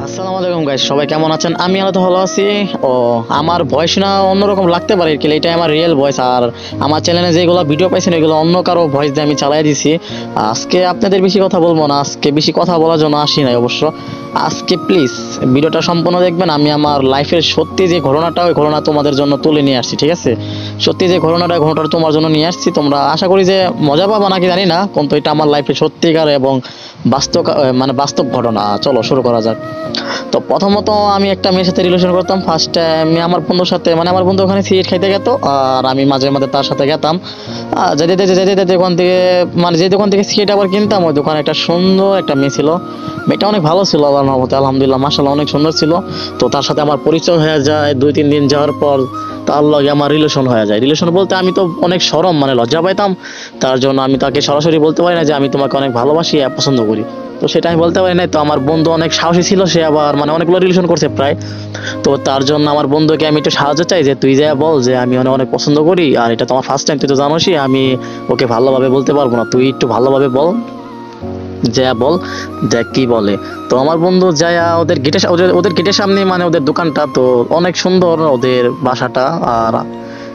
আসসালামু আলাইকুম গাইস, সবাই কেমন আছেন? আমি আলাদা ভালো আছি। ও আমার ভয়েস না অন্যরকম লাগতে পারে, কি এটাই আমার রিয়েল ভয়েস। আর আমার চ্যানেলে যেগুলো ভিডিও পাইছেন এগুলো অন্য কারো ভয়েস দিয়ে আমি চালাই দিছি। আজকে আপনাদের বেশি কথা বলবো না, আজকে বেশি কথা বলার জন্য আসি নাই অবশ্য। আজকে প্লিজ ভিডিওটা সম্পূর্ণ দেখবেন। আমি আমার লাইফের সত্যি যে ঘটনাটা, ওই ঘটনা তোমাদের জন্য তুলে নিয়ে আসছি, ঠিক আছে? সত্যি যে ঘটনাটা তোমার জন্য নিয়ে আসছি। তোমরা আশা করি যে মজা পাবা নাকি জানি না, কিন্তু এটা আমার লাইফের সত্যিকার এবং বাস্তব, মানে বাস্তব ঘটনা। চলো শুরু করা যাক। তো প্রথমত আমি একটা মেয়ের সাথে রিলেশন করতাম। ফার্স্ট আমি আমার বন্ধুর সাথে, মানে আমার বন্ধু ওখানে সিগারেট খাইতে গেত, আর আমি মাঝে মাঝে তার সাথে গেতাম। যেতে যেতে যেতে যেতে দোকান থেকে, মানে যে দোকান থেকে সিগারেট আবার কিনতাম, ওই দোকানে একটা সুন্দর একটা মেয়ে ছিল। মেয়েটা অনেক ভালো ছিল, আল্লাহর রহমতে আলহামদুলিল্লাহ, মাশাআল্লাহ অনেক সুন্দর ছিল। তো তার সাথে আমার পরিচয় হয়ে যায়। 2-3 দিন যাওয়ার পর তার লগে আমার রিলেশন হয়ে যায়। রিলেশন বলতে আমি তো অনেক শরম, মানে লজ্জা পাইতাম। তার জন্য আমি তাকে সরাসরি বলতে পারি না যে আমি তোমাকে অনেক ভালোবাসি, পছন্দ করি। তো সেটা আমি বলতে পারি না। তো আমার বন্ধু অনেক সাহসী ছিল, সে আবার মানে অনেকগুলো রিলেশন করছে প্রায়। তো তার জন্য আমার বন্ধুকে আমি একটু সাহায্য চাই যে তুই যা বল যে আমি অনেক অনেক পছন্দ করি, আর এটা তোমার ফার্স্ট টাইম, তুই তো জানোসই আমি ওকে ভালোভাবে বলতে পারবো না, তুই একটু ভালোভাবে বল, যা বল, দেখ কি বলে। তো আমার বন্ধু যায় ওদের গেটের ওদের গেটের সামনে, মানে ওদের দোকানটা তো অনেক সুন্দর, ওদের বাসাটা। আর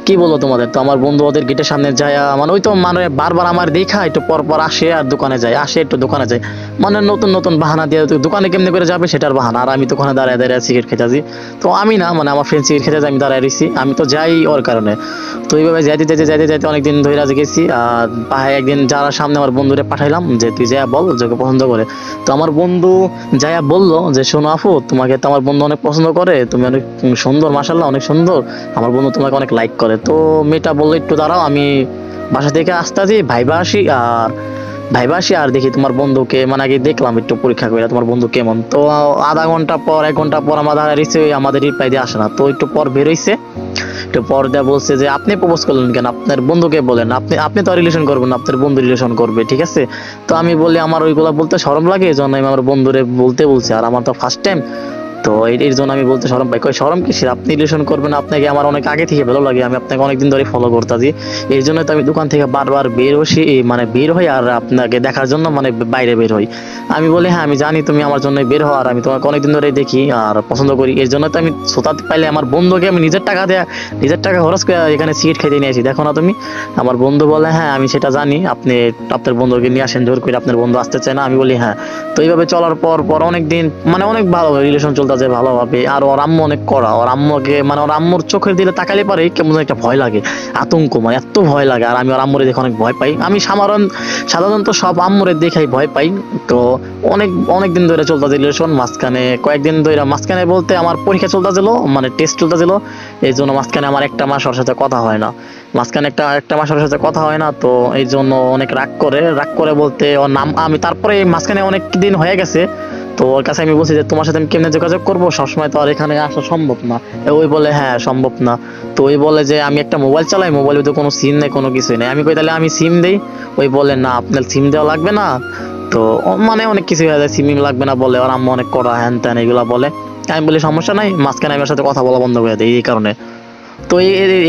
কি বলবো তোমাদের, তো আমার বন্ধু ওদের গেটের সামনে যায়, মানে ওই তো মানে বারবার আমার দেখা একটু পর পর আসে আর দোকানে যায়, আসে একটু দোকানে যায়, মানে নতুন নতুন বাহানা দিয়ে। তো দোকানে কেমনে করে যাবে সেটার বাহানা। আর আমি তো ওখানে দাঁড়ায় দাঁড়ায় সিগারেট খেতেছি। তো আমি না, মানে আমার ফ্রেন্ড সিগারেট খেতে যায়, আমি দাঁড়ায় রয়েছি, আমি তো যাই ওর কারণে। তো এইভাবে যাইতে যাইতে যাইতে যাইতে অনেকদিন ধরে গেছি। আর পাহাড়ে একদিন যাওয়ার সামনে আমার বন্ধুরে পাঠাইলাম যে তুই যা বল যাকে পছন্দ করে। তো আমার বন্ধু যাইয়া বললো যে শোনো আপু, তোমাকে তো আমার বন্ধু অনেক পছন্দ করে, তুমি অনেক সুন্দর, মাশাআল্লাহ অনেক সুন্দর, আমার বন্ধু তোমাকে অনেক লাইক করে। তো মেয়েটা বললো একটু দাঁড়াও, আমি বাসা থেকে আসতেছি, ভাইবা আসি আর দেখি তোমার বন্ধুকে, মানে আগে দেখলাম একটু পরীক্ষা করে তোমার বন্ধু কেমন। তো আধা ঘন্টা পর, 1 ঘন্টা পর আমার দাঁড়া রয়েছে, আমাদের রিপ্লাই দিয়ে আসে না। তো একটু পর বেরোইছে, একটু পর দেয়া বলছে যে আপনি প্রপোজ করলেন কেন, আপনার বন্ধুকে বলেন, আপনি আপনি তো রিলেশন করবেন না, আপনার বন্ধু রিলেশন করবে, ঠিক আছে? তো আমি বলি আমার ওইগুলা বলতে শরম লাগে, এই জন্য আমি আমার বন্ধুরে বলতে বলছি, আর আমার তো ফার্স্ট টাইম। তো এর জন্য আমি বলতে শরম পাই। কই শরম কিসের, আপনি রিলেশন করবেন, আপনাকে আমার অনেক আগে থেকে ভালো লাগে, আমি আপনাকে অনেকদিন ধরে ফলো করতেছি। এই জন্য তো আমি দোকান থেকে বারবার বের হই, মানে বের হই আর আপনাকে দেখার জন্য মানে বাইরে বের হই। আমি বলি হ্যাঁ আমি জানি তুমি আমার জন্য বের হও, আর আমি তোমাকে অনেকদিন ধরে দেখি আর পছন্দ করি। এর জন্য তো আমি শ্রোতাতে পাইলে আমার বন্ধুকে আমি নিজের টাকা খরচ করে এখানে সিগারেট খেতে নিয়ে আসি, দেখো না তুমি। আমার বন্ধু বলে হ্যাঁ আমি সেটা জানি, আপনি আপনার বন্ধুকে নিয়ে আসেন জোর করে, আপনার বন্ধু আসতে চায় না। আমি বলি হ্যাঁ। তো এইভাবে চলার পর পর অনেকদিন, মানে অনেক ভালো রিলেশন চলতেছে ভালোভাবে। আর ওর আম্মু অনেক কড়া, ওর আম্মুকে মানে ওর আম্মুর চোখের দিকে তাকালে পারে কেমন একটা ভয় লাগে, আতঙ্ক, মানে এত ভয় লাগে। আর আমি ওর আম্মুরে দেখে অনেক ভয় পাই। আমি সাধারণত সব আম্মুরে দেখাই ভয় পাই। তো অনেক অনেক দিন ধরে চলতেছে রিলেশন। মাঝখানে বলতে আমার পরীক্ষা চলতেছিল, মানে টেস্ট চলতেছিল। এই জন্য মাঝখানে আমার একটা মাস ওর সাথে কথা হয় না, মাঝখানে একটা মাস ওর সাথে কথা হয় না। তো এই জন্য অনেক রাগ করে বলতে ওর নাম, আমি তারপরে মাঝখানে অনেক দিন হয়ে গেছে। তো ওর কাছে আমি বলছি যে তোমার সাথে আমি কেমনে যোগাযোগ করবো, সবসময় তো আর এখানে আসা সম্ভব না। ওই বলে হ্যাঁ সম্ভব না। তো ওই বলে যে আমি একটা মোবাইল চালাই, মোবাইলে তো কোনো সিম নেই, কোনো কিছুই নেই। আমি কই তাহলে আমি সিম দেই। ওই বলে না আপনার সিম দেওয়া লাগবে না। তো মানে অনেক কিছু হয়ে যায়, সিম লাগবে না বলে, ওর আম্মু অনেক করা হ্যান ত্যান এগুলা বলে। আমি বলি সমস্যা নাই, মাঝখানে আমি ওর সাথে কথা বলা বন্ধ করে দিই এই কারণে। তো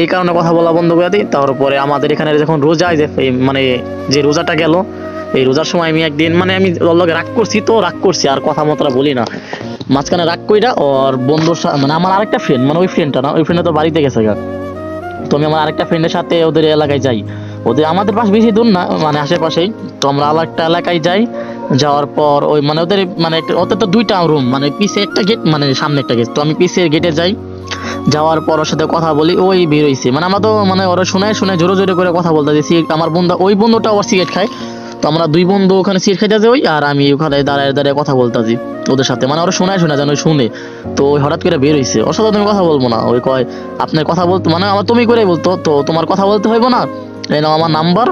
এই কারণে কথা বলা বন্ধ করে দিই। তারপরে আমাদের এখানে যখন রোজা, যে মানে যে রোজাটা গেল, এই রোজার সময় আমি একদিন, মানে আমি ওর লগে রাগ করছি আর কথা মতরা বলি না। মাঝখানে রাগ কইরা ওর বন্ধুর মানে আমার আরেকটা ফ্রেন্ড, মানে ওই ফ্রেন্ডটা না, ওই ফ্রেন্ডটা তো বাড়িতে গেছে গা। তো আমি আমার আরেকটা ফ্রেন্ডের সাথে ওদের এলাকায় যাই। আমাদের পাশ বেশি দূর না, মানে আশেপাশেই। তো আমরা আরেকটা এলাকায় যাই। যাওয়ার পর ওই মানে ওদের তো 2টা রুম, মানে পিছে একটা গেট, মানে সামনে একটা গেট। তো আমি পিছের গেটে যাই। যাওয়ার পর ওর সাথে কথা বলি, ওই বের হইছে, মানে আমরা তো মানে ওরা শোনায় জোরে জোরে করে কথা বলতেছি। আমার বন্ধু, ওই বন্ধুটা ওর সিগারেট খায়। তো আমরা 2 বন্ধু ওখানে সিগারেট খাইতে যাই, আর আমি ওখানে দাঁড়ায় দাঁড়ায় কথা বলতেছি ওদের সাথে, মানে ওরা শোনায় যেন শুনে। তো ওই হঠাৎ করে বের হইছে, ওর সাথে তুমি কথা বলবো না। ওই কয় আপনার কথা বলতে, মানে আমার তুমি করে বলতো, তো তোমার কথা বলতে হইব না, এই নাও আমার নাম্বার,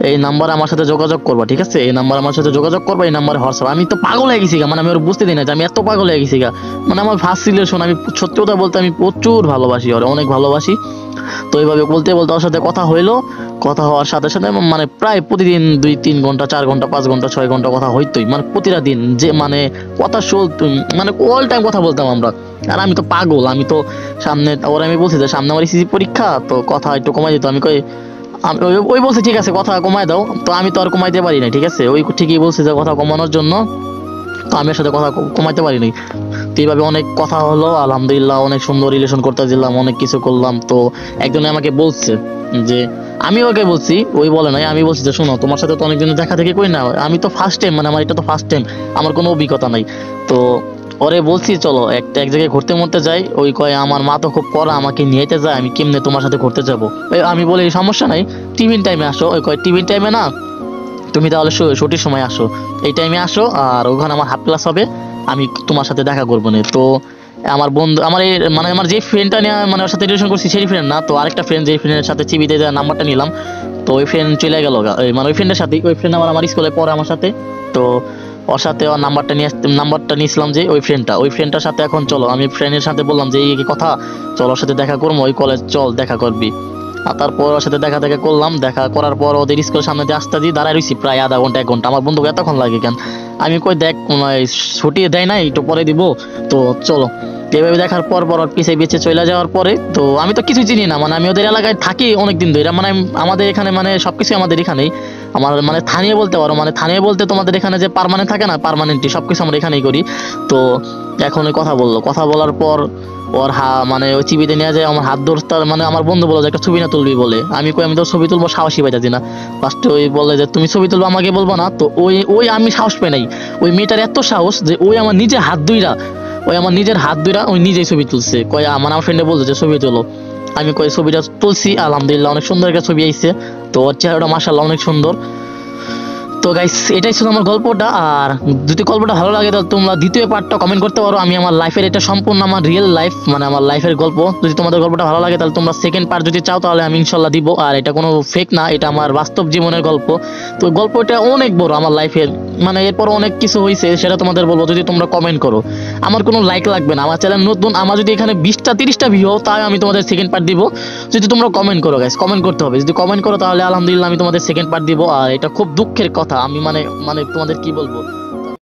এই নাম্বারে আমার সাথে যোগাযোগ করবা, ঠিক আছে? এই নাম্বারে আমার সাথে যোগাযোগ করবা, এই নাম্বারে হোয়াটসঅ্যাপ। আমি তো পাগল হয়ে গেছি গা, মানে আমি ওর বুঝতে দিই না যে আমি এত পাগল হয়ে গেছি গা। মানে আমার ফার্স্ট রিলেশন, আমি সত্যি কথা বলতে আমি প্রচুর ভালোবাসি ওরে, অনেক ভালোবাসি। তো এইভাবে বলতে বলতে ওর সাথে কথা হইলো। কথা হওয়ার সাথে সাথে মানে প্রায় প্রতিদিন 2-3 ঘন্টা, 4 ঘন্টা, 5 ঘন্টা, 6 ঘন্টা কথা হইতোই, মানে প্রতিটা দিন, যে মানে কথা মানে অল টাইম কথা বলতাম আমরা। আর আমি তো পাগল, আমি তো সামনে ওরা, আমি বলছি যে সামনে আমার এসএসসি পরীক্ষা, তো কথা একটু কমাই দিত। আমি কই ওই বলছে ঠিক আছে কথা কমায় দাও। তো আমি তো আর কমাইতে পারি না, ঠিক আছে? ওই ঠিকই বলছে যে কথা কমানোর জন্য, তো আমি ওর সাথে কথা কমাইতে পারি নাই। তো এইভাবে অনেক কথা হলো, আলহামদুলিল্লাহ অনেক সুন্দর রিলেশন করতে দিলাম, অনেক কিছু করলাম। তো একজনে আমাকে বলছে যে, আমি ওকে বলছি, ওই বলে নাই, আমি বলছি যে শোনো তোমার সাথে তো অনেকদিন দেখা থেকে কই না, আমি তো ফার্স্ট টাইম, মানে আমার এটা তো ফার্স্ট টাইম, আমার কোনো অভিজ্ঞতা নাই। তো ওরে বলছি চলো এক জায়গায় ঘুরতে মরতে যাই। ওই কয় আমার মা তো খুব কড়া, আমাকে নিয়েতে যায়, আমি কেমনে তোমার সাথে ঘুরতে যাবো। আমি বলি সমস্যা নাই, টিফিন টাইমে আসো। ওই কয় টিফিন টাইমে না, তুমি তাহলে ছুটির সময় আসো, এই টাইমে আসো, আর ওখানে আমার হাফ ক্লাস হবে, আমি তোমার সাথে দেখা করবো না। তো আমার বন্ধু, মানে আমার যে ফ্রেন্ডটা নিয়ে মানে ওর সাথে রিলেশন করছি সেই ফ্রেন্ড না, তো আরেকটা ফ্রেন্ড, যে ফ্রেন্ডের সাথে চিবিতে নাম্বারটা নিলাম, তো ওই ফ্রেন্ড চলে গেল মানে ওই ফ্রেন্ডের সাথে, ওই ফ্রেন্ড আমার স্কুলে পড়ে আমার সাথে। তো ওর সাথে ওর নাম্বারটা নিয়েছিলাম, যে ওই ফ্রেন্ডটার সাথে এখন চলো, আমি ফ্রেন্ডের সাথে বললাম যে এই কথা, চল ওর সাথে দেখা করবো, ওই কলেজ চল দেখা করবি। আর তারপর ওর সাথে দেখা করলাম, দেখা করার পর ওদের স্কুলের সামনে দিয়ে আসতে দিয়ে দাঁড়ায় রয়েছি প্রায় আধা ঘন্টা 1 ঘন্টা। আমার বন্ধুকে এতক্ষণ লাগে কেন, আমি কই দেখ ছুটি দেয় নাই, একটু পরে দিব, তো চলো। এইভাবে দেখার পর ওর পিছিয়ে পিছিয়ে চলে যাওয়ার পরে, তো আমি তো কিছু চিনি না, মানে আমি ওদের এলাকায় থাকি অনেকদিন ধরে, মানে আমাদের এখানে মানে সবকিছু আমাদের এখানেই, আমার মানে স্থানীয় বলতে পারো, মানে স্থানীয় বলতে তোমাদের এখানে যে পার্মানেন্ট থাকে না, পার্মানেন্টই সবকিছু আমরা এখানেই করি। তো এখন ওই কথা বললো, কথা বলার পর ওর মানে ওই চিবিতে নিয়ে যায়, আমার হাত ধরতে, মানে আমার বন্ধু বলে যে একটা ছবি না তুলবি বলে, আমি কই আমি তো ছবি তুলবো, সাহসী পাইতাছি না। ফার্স্টে ওই বলে যে তুমি ছবি তুলবো, আমাকে বলবো না। তো ওই ওই আমি সাহস পাই নাই, ওই মেয়েটার এত সাহস যে ওই আমার নিজে হাত ধুইরা, ওই আমার নিজের হাত ধুইরা ওই নিজেই ছবি তুলছে। কয় আমার ফ্রেন্ডে বলছে যে ছবি তুলো, আমি কই ছবিটা তুলছি, আলহামদুলিল্লাহ অনেক সুন্দর একটা ছবি আইছে। তো ওর চেহারাটা মাশাআল্লাহ অনেক সুন্দর। তো গাইস এটাই ছিল আমার গল্পটা। আর যদি গল্পটা ভালো লাগে তাহলে তোমরা দ্বিতীয় পার্টটা কমেন্ট করতে পারো। আমি আমার লাইফের, এটা সম্পূর্ণ আমার রিয়েল লাইফ, মানে আমার লাইফের গল্প। যদি তোমাদের গল্পটা ভালো লাগে তাহলে তোমরা সেকেন্ড পার্ট যদি চাও তাহলে আমি ইনশাল্লাহ দিব। আর এটা কোনো ফেক না, এটা আমার বাস্তব জীবনের গল্প। তো গল্পটা অনেক বড় আমার লাইফের, মানে এরপর অনেক কিছু হয়েছে সেটা তোমাদের বলবো যদি তোমরা কমেন্ট করো। আমার কোনো লাইক লাগবে না, আমার চ্যানেল নতুন, আমার যদি এখানে 20টা 30টা ভিউ তাই আমি তোমাদের সেকেন্ড পার্ট দিব, যদি তোমরা কমেন্ট করো। গাইস কমেন্ট করতে হবে, যদি কমেন্ট করো তাহলে আলহামদুলিল্লাহ আমি তোমাদের সেকেন্ড পার্ট দিব। আর এটা খুব দুঃখের কথা, আমি মানে মানে তোমাদের কি বলবো,